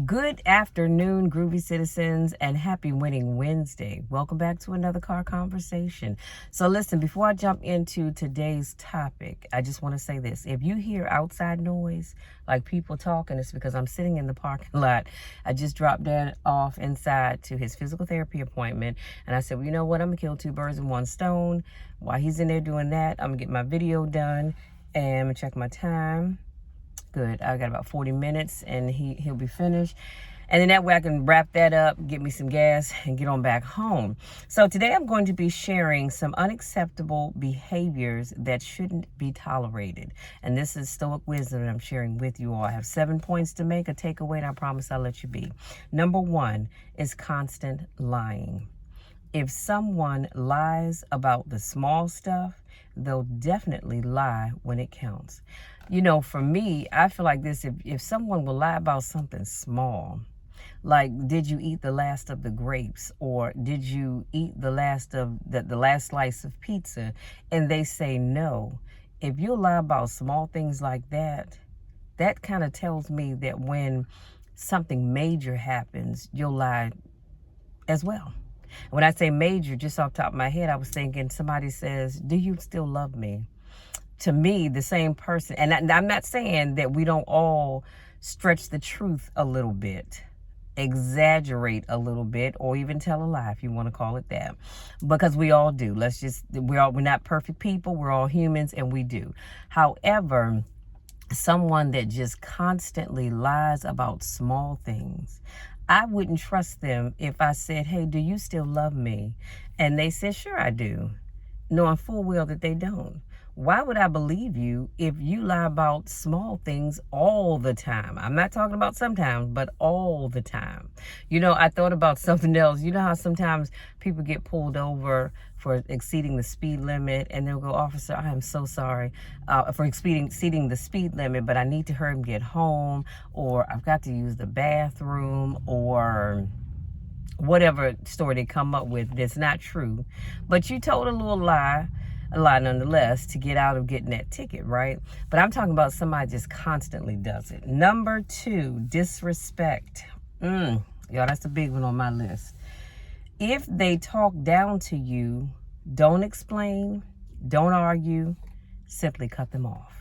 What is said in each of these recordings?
Good afternoon, groovy citizens, and happy Winning Wednesday. Welcome back to another car conversation. So listen, before I jump into today's topic, I just want to say this. If you hear outside noise, like people talking, it's because I'm sitting in the parking lot. I just dropped Dad off inside to his physical therapy appointment. And I said, well, you know what? I'm going to kill two birds with one stone. While he's in there doing that, I'm going to get my video done and I'm going to check my time. Good. I got about 40 minutes and he'll be finished. And then that way I can wrap that up, get me some gas, and get on back home. So today I'm going to be sharing some unacceptable behaviors that shouldn't be tolerated. And this is Stoic wisdom that I'm sharing with you all. I have 7 points to make a takeaway, and I promise I'll let you be. Number 1 is constant lying. If someone lies about the small stuff, they'll definitely lie when it counts. You know, for me, I feel like this, if someone will lie about something small, like, did you eat the last of the grapes, or did you eat the last of the last slice of pizza, and they say no, if you lie about small things like that, that kind of tells me that when something major happens, you'll lie as well. When I say major, just off the top of my head, I was thinking somebody says, do you still love me? To me, the same person, and I'm not saying that we don't all stretch the truth a little bit, exaggerate a little bit, or even tell a lie, if you want to call it that, because we all do. We're not perfect people. We're all humans, and we do. However, someone that just constantly lies about small things, I wouldn't trust them if I said, hey, do you still love me? And they said, sure, I do, knowing full well that they don't. Why would I believe you if you lie about small things all the time? I'm not talking about sometimes, but all the time. You know, I thought about something else. You know how sometimes people get pulled over for exceeding the speed limit, and they'll go, officer, I am so sorry for exceeding the speed limit, but I need to hurry and get home, or I've got to use the bathroom, or whatever story they come up with that's not true. But you told a lie nonetheless, to get out of getting that ticket, right? But I'm talking about somebody just constantly does it. Number 2, disrespect. Y'all, that's a big one on my list. If they talk down to you, don't explain, don't argue, simply cut them off.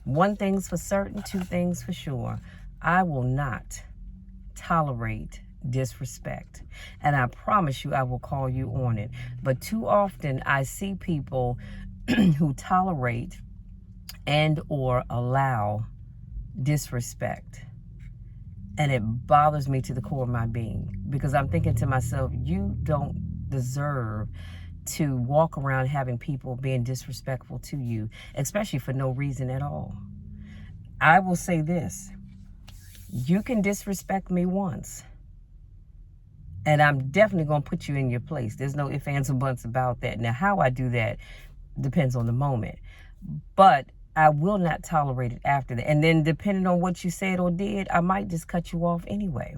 1 thing's for certain, 2 things for sure. I will not tolerate disrespect, and I promise you I will call you on it. But too often I see people who tolerate and or allow disrespect, and it bothers me to the core of my being, because I'm thinking to myself, you don't deserve to walk around having people being disrespectful to you, especially for no reason at all. I will say this: you can disrespect me once, and I'm definitely going to put you in your place. There's no ifs, ands, or buts about that. Now, how I do that depends on the moment. But I will not tolerate it after that. And then depending on what you said or did, I might just cut you off anyway.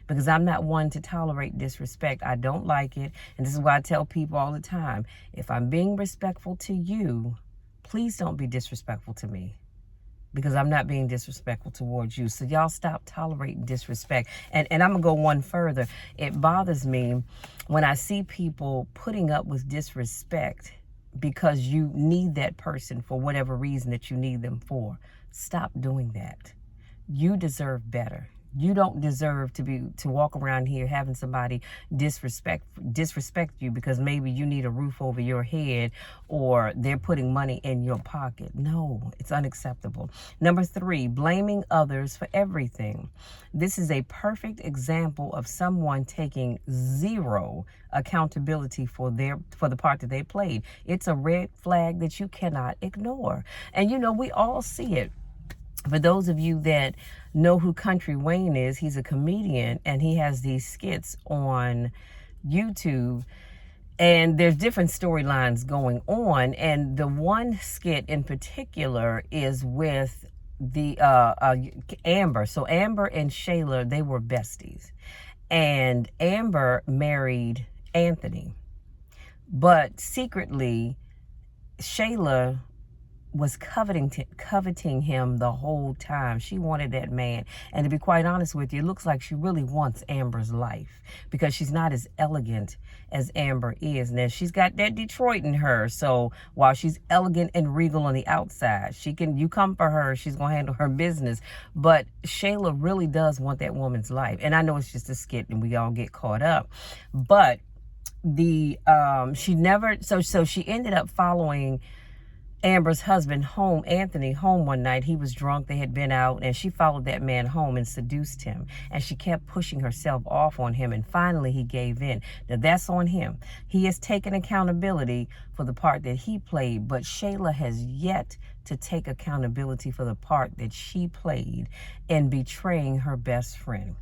Because I'm not one to tolerate disrespect. I don't like it. And this is why I tell people all the time, if I'm being respectful to you, please don't be disrespectful to me, because I'm not being disrespectful towards you. So y'all stop tolerating disrespect. And I'm going to go one further. It bothers me when I see people putting up with disrespect because you need that person for whatever reason that you need them for. Stop doing that. You deserve better. You don't deserve to walk around here having somebody disrespect you because maybe you need a roof over your head or they're putting money in your pocket. No, it's unacceptable. Number 3, blaming others for everything. This is a perfect example of someone taking zero accountability for the part that they played. It's a red flag that you cannot ignore. And you know, we all see it. For those of you that know who Country Wayne is, he's a comedian and he has these skits on YouTube, and there's different storylines going on. And the one skit in particular is with the Amber. So Amber and Shayla, they were besties, and Amber married Anthony, but secretly Shayla was coveting him the whole time. She wanted that man. And to be quite honest with you, it looks like she really wants Amber's life because she's not as elegant as Amber is. Now, she's got that Detroit in her. So while she's elegant and regal on the outside, you come for her, she's going to handle her business. But Shayla really does want that woman's life. And I know it's just a skit and we all get caught up. But she ended up following Amber's husband home, Anthony, home one night. He was drunk. They had been out, and she followed that man home and seduced him. And she kept pushing herself off on him, and finally he gave in. Now, that's on him. He has taken accountability for the part that he played, but Shayla has yet to take accountability for the part that she played in betraying her best friend.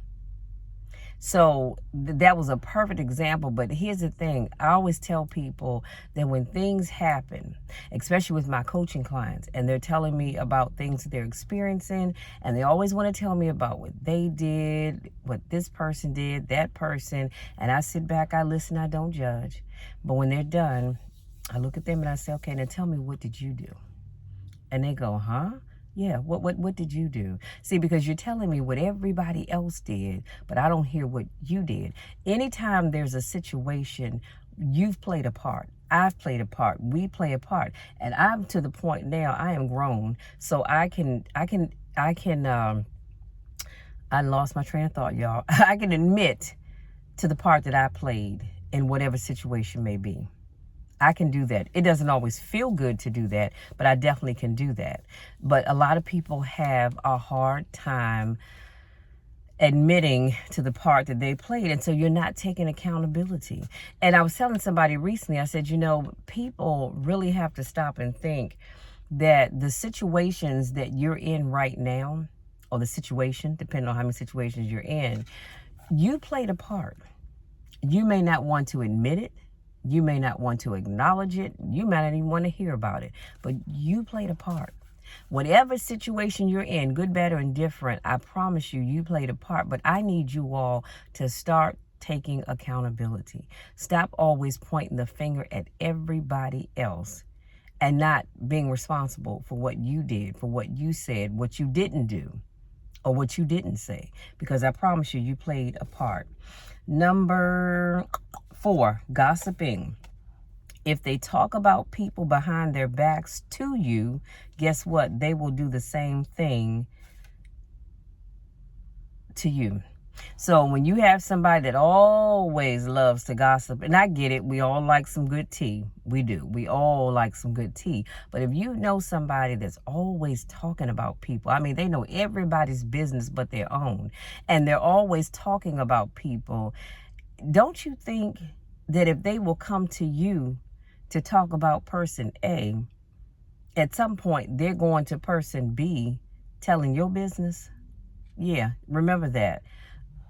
So that was a perfect example. But here's the thing. I always tell people that when things happen, especially with my coaching clients, and they're telling me about things that they're experiencing, and they always want to tell me about what they did, what this person did, that person. And I sit back, I listen, I don't judge. But when they're done, I look at them and I say, okay, now tell me, what did you do? And they go, huh? Yeah, what did you do? See, because you're telling me what everybody else did, but I don't hear what you did. Anytime there's a situation, you've played a part. I've played a part. We play a part. And I'm to the point now, I am grown, so I lost my train of thought, y'all. I can admit to the part that I played in whatever situation may be. I can do that. It doesn't always feel good to do that, but I definitely can do that. But a lot of people have a hard time admitting to the part that they played. And so you're not taking accountability. And I was telling somebody recently, I said, people really have to stop and think that the situations that you're in right now, or the situation, depending on how many situations you're in, you played a part. You may not want to admit it. You may not want to acknowledge it. You might not even want to hear about it. But you played a part. Whatever situation you're in, good, bad, or indifferent, I promise you, you played a part. But I need you all to start taking accountability. Stop always pointing the finger at everybody else and not being responsible for what you did, for what you said, what you didn't do, or what you didn't say. Because I promise you, you played a part. Number 4, gossiping. If they talk about people behind their backs to you, guess what? They will do the same thing to you. So when you have somebody that always loves to gossip, and I get it, we all like some good tea. We do. We all like some good tea. But if you know somebody that's always talking about people, I mean, they know everybody's business but their own, and they're always talking about people, don't you think that if they will come to you to talk about person A, at some point they're going to person B telling your business? Yeah, remember that.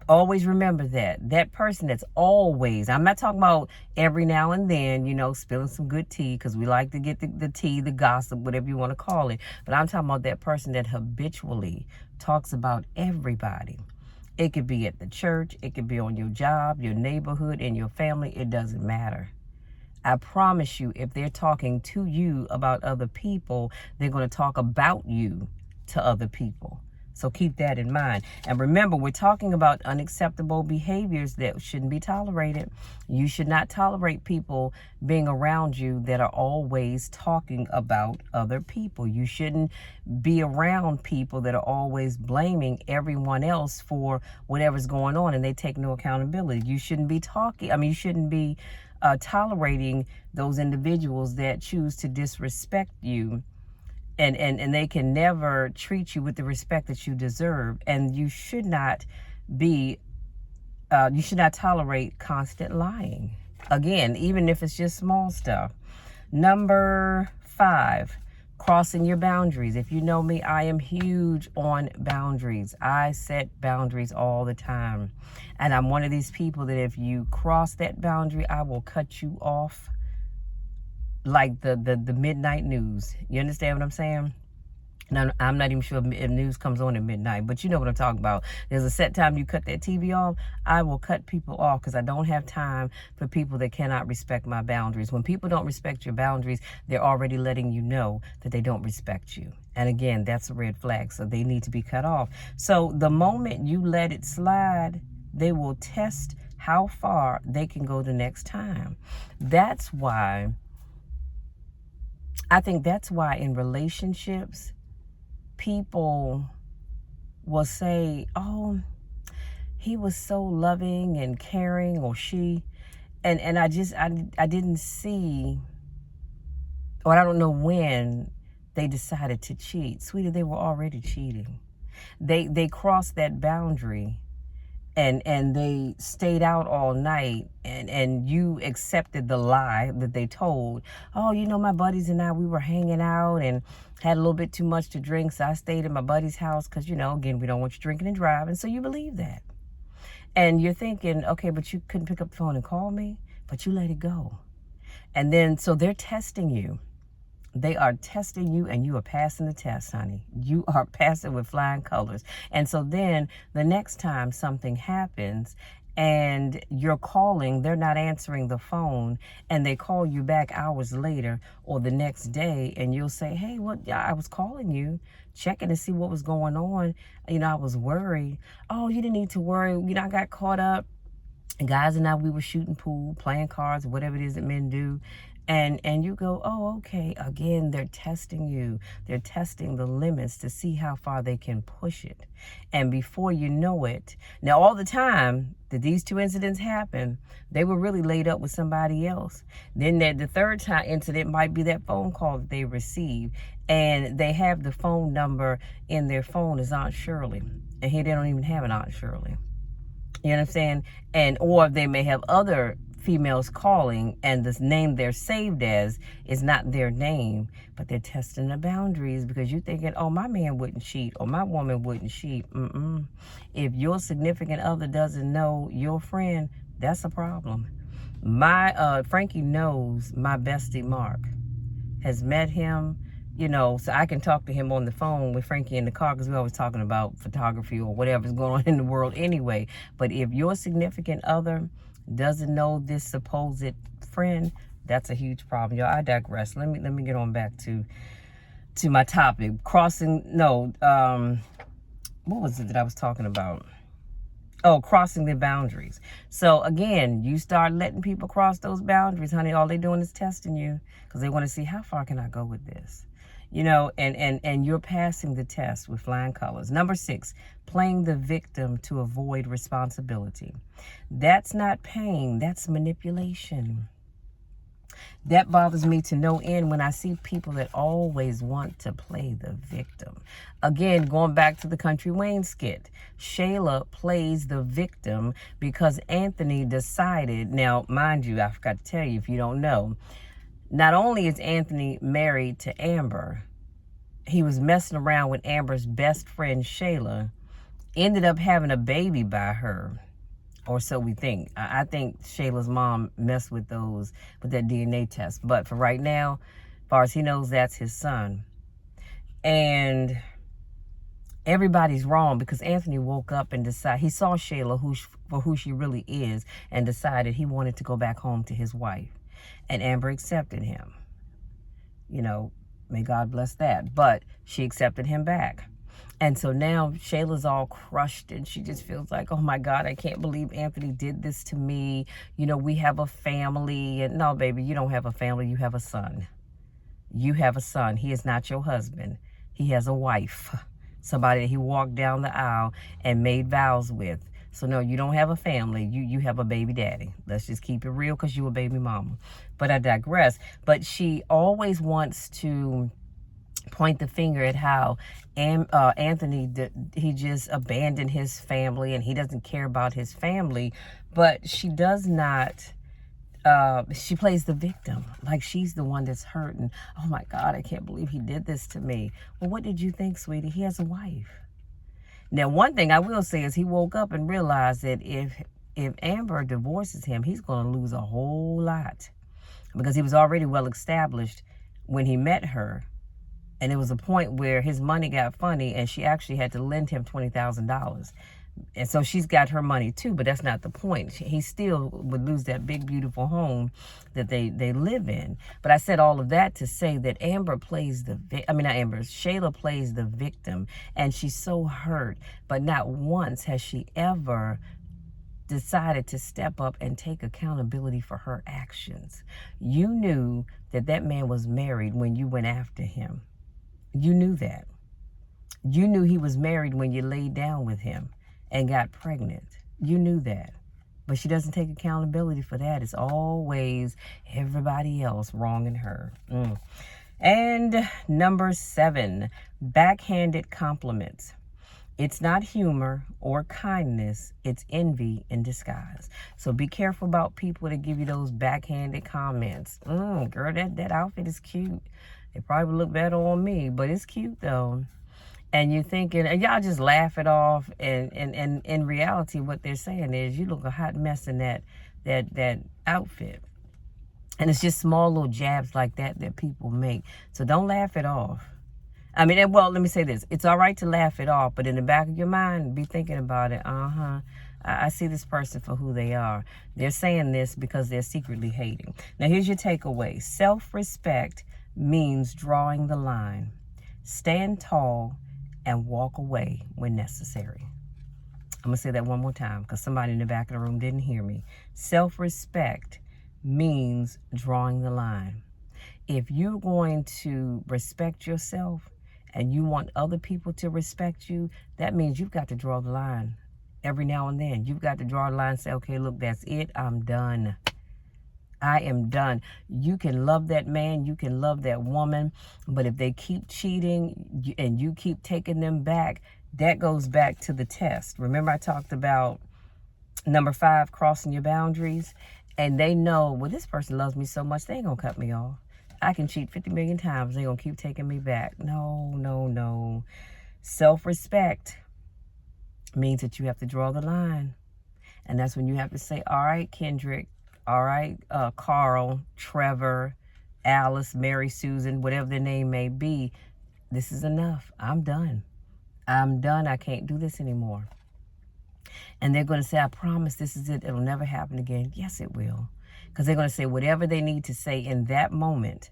Always remember that. That person that's always, I'm not talking about every now and then, spilling some good tea, because we like to get the tea, the gossip, whatever you want to call it. But I'm talking about that person that habitually talks about everybody. It could be at the church. It could be on your job, your neighborhood, in your family. It doesn't matter. I promise you, if they're talking to you about other people, they're going to talk about you to other people. So keep that in mind. And remember, we're talking about unacceptable behaviors that shouldn't be tolerated. You should not tolerate people being around you that are always talking about other people. You shouldn't be around people that are always blaming everyone else for whatever's going on and they take no accountability. You shouldn't be tolerating those individuals that choose to disrespect you. And they can never treat you with the respect that you deserve. And you should not tolerate constant lying. Again, even if it's just small stuff. Number 5, crossing your boundaries. If you know me, I am huge on boundaries. I set boundaries all the time. And I'm one of these people that if you cross that boundary, I will cut you off like the midnight news. You understand what I'm saying? And I'm not even sure if news comes on at midnight, but you know what I'm talking about. There's a set time you cut that TV off. I will cut people off because I don't have time for people that cannot respect my boundaries. When people don't respect your boundaries, they're already letting you know that they don't respect you. And again, that's a red flag. So they need to be cut off. So the moment you let it slide, they will test how far they can go the next time. That's why, I think that's why in relationships, people will say, oh, he was so loving and caring, or she, and I didn't see, or I don't know when they decided to cheat. Sweetie, they were already cheating. They crossed that boundary, and they stayed out all night, and you accepted the lie that they told. Oh, my buddies and I, we were hanging out and had a little bit too much to drink, so I stayed at my buddy's house because, again, we don't want you drinking and driving. So you believe that. And you're thinking, okay, but you couldn't pick up the phone and call me, but you let it go. And then, so they're testing you. They are testing you, and you are passing the test, honey. You are passing with flying colors. And so then the next time something happens and you're calling, they're not answering the phone, and they call you back hours later or the next day, and you'll say, hey, I was calling you, checking to see what was going on. I was worried. Oh, you didn't need to worry. I got caught up. Guys and I, we were shooting pool, playing cards, whatever it is that men do. And you go, oh, okay. Again, they're testing you. They're testing the limits to see how far they can push it. And before you know it, now all the time that these two incidents happen, they were really laid up with somebody else. Then the third time incident might be that phone call that they received, and they have the phone number in their phone as Aunt Shirley. And here they don't even have an Aunt Shirley. You know what I'm saying? Or they may have other females calling, and this name they're saved as is not their name, but they're testing the boundaries because you're thinking, oh, my man wouldn't cheat, or my woman wouldn't cheat. If your significant other doesn't know your friend, that's a problem. My Frankie knows my bestie Mark, has met him, so I can talk to him on the phone with Frankie in the car because we're always talking about photography or whatever's going on in the world anyway. But if your significant other doesn't know this supposed friend, that's a huge problem. Y'all, I digress. Let me get on back to my topic. What was it that I was talking about? Oh, crossing the boundaries. So again, you start letting people cross those boundaries, honey. All they're doing is testing you because they want to see how far can I go with this. And you're passing the test with flying colors. Number 6, playing the victim to avoid responsibility. That's not pain, that's manipulation. That bothers me to no end when I see people that always want to play the victim. Again, going back to the Country Wayne skit, Shayla plays the victim because Anthony decided, now, mind you, I forgot to tell you if you don't know, not only is Anthony married to Amber, he was messing around with Amber's best friend, Shayla, ended up having a baby by her, or so we think. I think Shayla's mom messed with that DNA test. But for right now, as far as he knows, that's his son. And everybody's wrong because Anthony woke up and decided, he saw Shayla for who she really is, and decided he wanted to go back home to his wife. And Amber accepted him. May God bless that. But she accepted him back. And so now Shayla's all crushed, and she just feels like, oh my God, I can't believe Anthony did this to me. We have a family. And no, baby, you don't have a family. You have a son. You have a son. He is not your husband. He has a wife, somebody that he walked down the aisle and made vows with. So no, you don't have a family. You have a baby daddy. Let's just keep it real because you a baby mama. But I digress. But she always wants to point the finger at how Anthony, he just abandoned his family and he doesn't care about his family. But she does not, she plays the victim. Like she's the one that's hurting. Oh my God, I can't believe he did this to me. Well, what did you think, sweetie? He has a wife. Now, one thing I will say is he woke up and realized that if Amber divorces him, he's going to lose a whole lot because he was already well established when he met her. And it was a point where his money got funny and she actually had to lend him $20,000. And so she's got her money too, but that's not the point. He still would lose that big, beautiful home that they live in. But I said all of that to say that Amber plays not Amber, Shayla plays the victim, and she's so hurt. But not once has she ever decided to step up and take accountability for her actions. You knew that that man was married when you went after him. You knew that. You knew he was married when you laid down with him and got pregnant. You knew that. But she doesn't take accountability for that. It's always everybody else wronging her. And number 7, backhanded compliments. It's not humor or kindness. It's envy in disguise. So be careful about people that give you those backhanded comments. Girl, that outfit is cute. It probably would look better on me, but it's cute though. And you're thinking, and y'all just laugh it off. And in reality, what they're saying is, you look a hot mess in that outfit. And it's just small little jabs like that people make. So don't laugh it off. I mean, well, let me say this. It's all right to laugh it off, but in the back of your mind, be thinking about it. I see this person for who they are. They're saying this because they're secretly hating. Now, here's your takeaway. Self-respect means drawing the line. Stand tall and walk away when necessary. I'm going to say that one more time because somebody in the back of the room didn't hear me. Self-respect means drawing the line. If you're going to respect yourself and you want other people to respect you, that means you've got to draw the line. Every now and then, you've got to draw the line and say, okay, look, that's it. I'm done. I am done. You can love that man. You can love that woman. But if they keep cheating and you keep taking them back, that goes back to the test. Remember I talked about number 5, crossing your boundaries? And they know, well, this person loves me so much, they ain't going to cut me off. I can cheat 50 million times. They're going to keep taking me back. No. Self-respect means that you have to draw the line. And that's when you have to say, all right, Kendrick, all right, Carl, Trevor, Alice, Mary, Susan, whatever their name may be, this is enough. I'm done. I can't do this anymore. And they're going to say, I promise this is it. It'll never happen again. Yes, it will. Because they're going to say whatever they need to say in that moment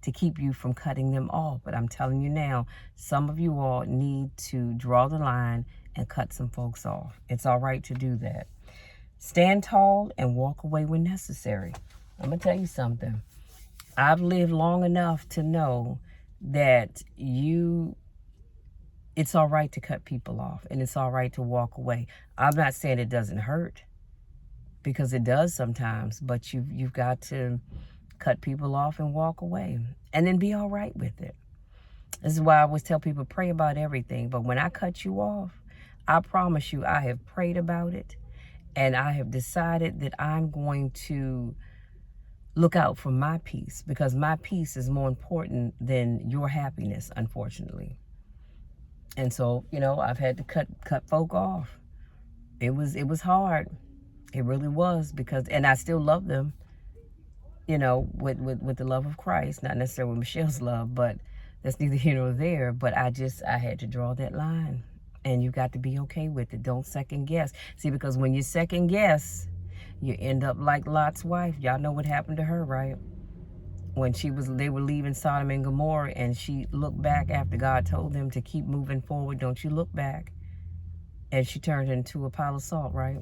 to keep you from cutting them off. But I'm telling you now, some of you all need to draw the line and cut some folks off. It's all right to do that. Stand tall and walk away when necessary. I'm going to tell you something. I've lived long enough to know that it's all right to cut people off and it's all right to walk away. I'm not saying it doesn't hurt, because it does sometimes, but you've got to cut people off and walk away and then be all right with it. This is why I always tell people, pray about everything. But when I cut you off, I promise you, I have prayed about it and I have decided that I'm going to look out for my peace, because my peace is more important than your happiness, unfortunately. And so, I've had to cut folk off. It was hard. It really was, and I still love them, with the love of Christ, not necessarily with Michelle's love, but that's neither here nor there. But I had to draw that line, and you got to be okay with it. Don't second guess. See, because when you second guess, you end up like Lot's wife. Y'all know what happened to her, right? When they were leaving Sodom and Gomorrah, and she looked back after God told them to keep moving forward. Don't you look back. And she turned into a pile of salt, right?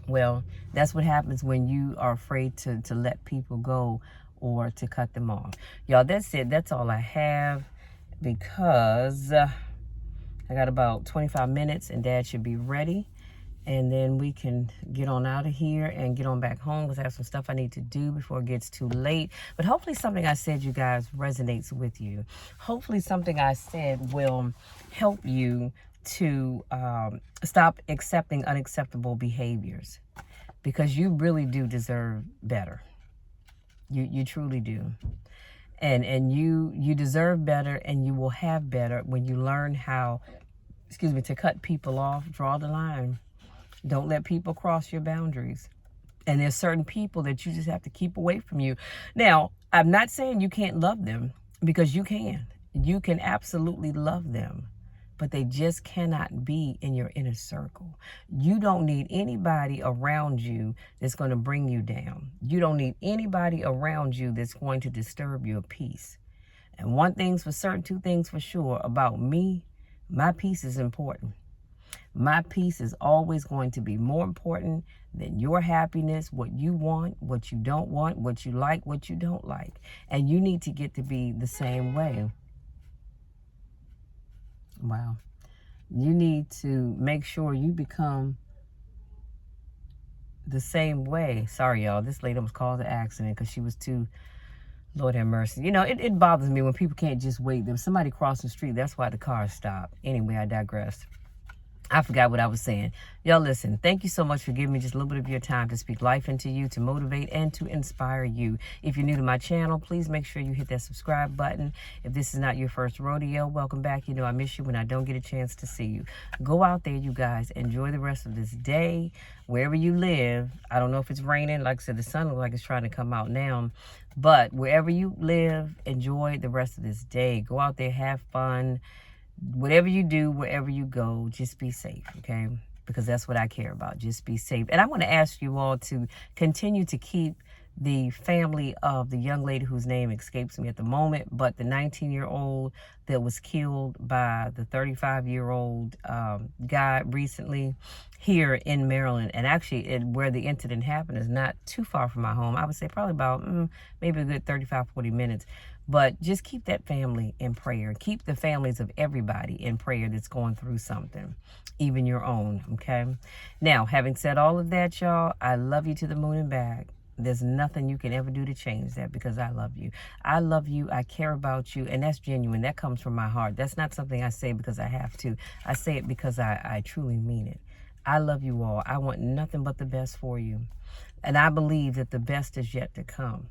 Well, that's what happens when you are afraid to let people go or to cut them off. Y'all, that's it. That's all I have, because I got about 25 minutes and Dad should be ready. And then we can get on out of here and get on back home, because I have some stuff I need to do before it gets too late. But hopefully something I said, you guys, resonates with you. Hopefully something I said will help you to stop accepting unacceptable behaviors, because you really do deserve better. You truly do. And you deserve better, and you will have better when you learn how, to cut people off, draw the line. Don't let people cross your boundaries. And there's certain people that you just have to keep away from you. Now, I'm not saying you can't love them, because you can. You can absolutely love them, but they just cannot be in your inner circle. You don't need anybody around you that's going to bring you down. You don't need anybody around you that's going to disturb your peace. And one thing's for certain, two things for sure about me, my peace is important. My peace is always going to be more important than your happiness, what you want, what you don't want, what you like, what you don't like. And you need to get to be the same way. Wow. You need to make sure you become the same way. Sorry, y'all. This lady almost caused an accident because she was too, Lord have mercy. You know, it bothers me when people can't just wait. There was somebody crossing the street. That's why the car stopped. Anyway, I digress. I forgot what I was saying. Y'all listen, thank you so much for giving me just a little bit of your time to speak life into you, to motivate and to inspire you. If you're new to my channel, please make sure you hit that subscribe button. If this is not your first rodeo, welcome back. You know I miss you when I don't get a chance to see you. Go out there, you guys. Enjoy the rest of this day, wherever you live. I don't know if it's raining. Like I said, the sun looks like it's trying to come out now. But wherever you live, enjoy the rest of this day. Go out there, have fun. Whatever you do, wherever you go, just be safe, okay? Because that's what I care about. Just be safe. And I want to ask you all to continue to keep the family of the young lady whose name escapes me at the moment, but the 19-year-old that was killed by the 35-year-old guy recently here in Maryland. And actually, where the incident happened is not too far from my home. I would say probably about maybe a good 35, 40 minutes. But just keep that family in prayer. Keep the families of everybody in prayer that's going through something, even your own, okay? Now, having said all of that, y'all, I love you to the moon and back. There's nothing you can ever do to change that because I love you. I love you. I care about you. And that's genuine. That comes from my heart. That's not something I say because I have to. I say it because I truly mean it. I love you all. I want nothing but the best for you. And I believe that the best is yet to come.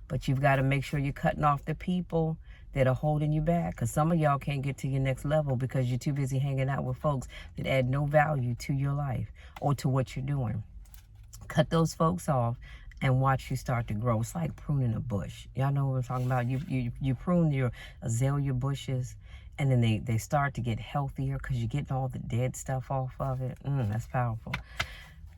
But you've got to make sure you're cutting off the people that are holding you back. Because some of y'all can't get to your next level because you're too busy hanging out with folks that add no value to your life or to what you're doing. Cut those folks off and watch you start to grow. It's like pruning a bush. Y'all know what I'm talking about? You prune your azalea bushes, and then they start to get healthier because you're getting all the dead stuff off of it. That's powerful.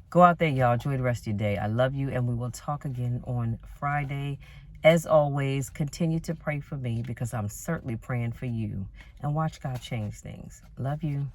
Go out there, y'all. Enjoy the rest of your day. I love you, and we will talk again on Friday. As always, continue to pray for me because I'm certainly praying for you. And watch God change things. Love you.